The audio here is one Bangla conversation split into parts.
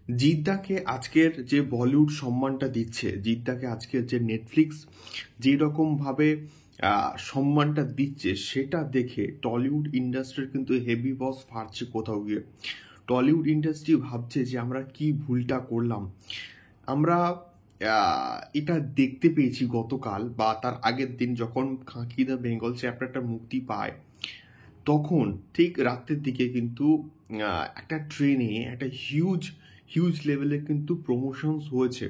জিদ্দাকে আজকের যে বলিউড সম্মানটা দিচ্ছে, জিদ্দাকে আজকের যে নেটফ্লিক্স যেই রকমভাবে সম্মানটা দিচ্ছে, সেটা দেখে টলিউড ইন্ডাস্ট্রির কিন্তু হেভি বস ফাটছে কোথাও গিয়ে। টলিউড ইন্ডাস্ট্রি ভাবছে যে আমরা কি ভুলটা করলাম। আমরা এটা দেখতে পেয়েছি গতকাল বা তার আগের দিন যখন খাঁকি দ্য বেঙ্গল চ্যাপ্টারটা মুক্তি পায়, তখন ঠিক রাতের দিকে কিন্তু একটা ট্রেনে একটা হিউজ হিউজ লেভেলের কিন্তু প্রমোশনস হয়েছে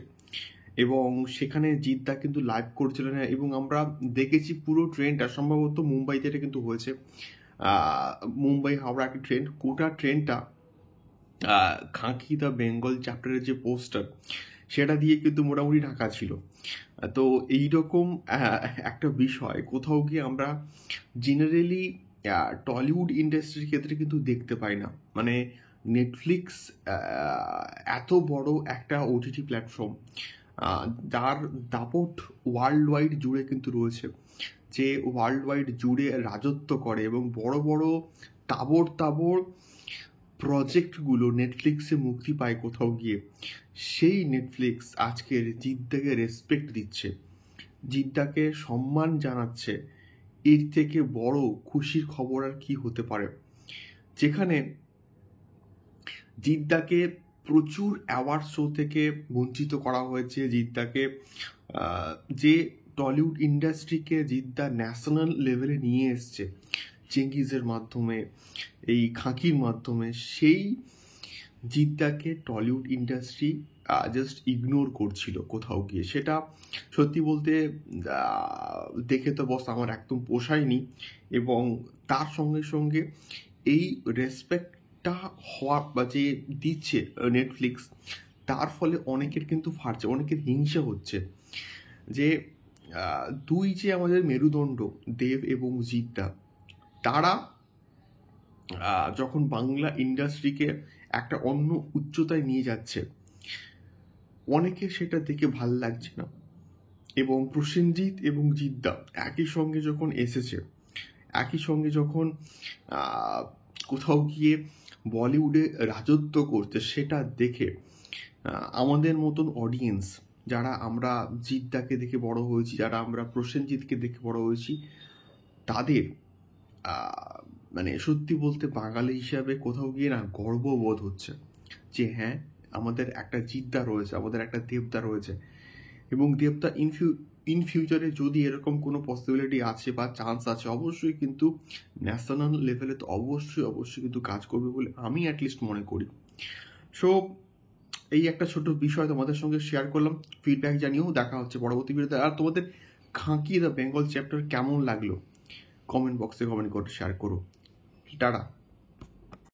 এবং সেখানে জিদ্দা কিন্তু লাইভ করছিলেন এবং আমরা দেখেছি পুরো ট্রেনটা, সম্ভবত মুম্বাইতে এটা কিন্তু হয়েছে, মুম্বাই হাওড়া একটা ট্রেন, গোটা ট্রেনটা খাঁকি দ্য বেঙ্গল চ্যাপ্টারের যে পোস্টার সেটা দিয়ে কিন্তু মোটামুটি ঢাকা ছিল। তো এইরকম একটা বিষয় কোথাও গিয়ে আমরা জেনারেলি টলিউড ইন্ডাস্ট্রির ক্ষেত্রে কিন্তু দেখতে পাই না। মানে নেটফ্লিক্স এত বড় একটা ওটিটি প্ল্যাটফর্ম, যার দাপট ওয়ার্ল্ড ওয়াইড জুড়ে কিন্তু রয়েছে, যে ওয়ার্ল্ড ওয়াইড জুড়ে রাজত্ব করে এবং বড় বড় তাবড় তাবড় প্রজেক্টগুলো নেটফ্লিক্সে মুক্তি পায় কোথাও গিয়ে। সেই নেটফ্লিক্স আজকের জিদ্দাকে রেসপেক্ট দিচ্ছে, জিদ্দাকে সম্মান জানাচ্ছে। এর থেকে বড় খুশির খবর আর কি হতে পারে? যেখানে জিদ্দাকে প্রচুর অ্যাওয়ার্ড শো থেকে বঞ্চিত করা হয়েছে, জিদ্দাকে যে টলিউড ইন্ডাস্ট্রিকে জিদ্দা ন্যাশনাল লেভেলে নিয়ে এসছে চেঙ্গিজের মাধ্যমে, এই খাঁকির মাধ্যমে, সেই জিদ্দাকে টলিউড ইন্ডাস্ট্রি জাস্ট ইগনোর করছিল কোথাও গিয়ে। সেটা সত্যি বলতে দেখে তো বস আমার একদম পোষায়নি। এবং তার সঙ্গে সঙ্গে এই রেসপেক্টটা হওয়া বা যে দিচ্ছে নেটফ্লিক্স, তার ফলে অনেকের কিন্তু ফাটছে, অনেকের হিংসা হচ্ছে যে দুই যে আমাদের মেরুদণ্ড দেব এবং জিদ্দা, তারা যখন বাংলা ইন্ডাস্ট্রিকে একটা অন্য উচ্চতায় নিয়ে যাচ্ছে, অনেকে সেটা দেখে ভাল লাগছে না। এবং প্রসেনজিৎ এবং জিদ্দা একই সঙ্গে যখন এসেছে, একই সঙ্গে যখন কোথাও গিয়ে বলিউডে রাজত্ব করছে, সেটা দেখে আমাদের মতন অডিয়েন্স, যারা আমরা জিদ্দাকে দেখে বড় হয়েছি, যারা আমরা প্রসেনজিৎকে দেখে বড় হয়েছি, তাদের মানে সত্যি বলতে বাঙালি হিসাবে কোথাও গিয়ে না গর্ববোধ হচ্ছে যে হ্যাঁ, আমাদের একটা জিদ্দা রয়েছে, আমাদের একটা দেবদা রয়েছে। এবং দেবদা ইন ফিউচারে যদি এরকম কোনো পসিবিলিটি আছে বা চান্স আছে, অবশ্যই কিন্তু ন্যাশনাল লেভেলে তো অবশ্যই কিন্তু কাজ করবে বলে আমি অ্যাটলিস্ট মনে করি। সো এই একটা ছোট বিষয় তোমাদের সঙ্গে শেয়ার করলাম, ফিডব্যাক জানিয়েও দেখা হচ্ছে পরবর্তী ভিডিওতে। আর তোমাদের খাঁকি দ্য বেঙ্গল চ্যাপ্টার কেমন লাগলো কমেন্ট বক্সে কমেন্ট করে শেয়ার করো। টাটা।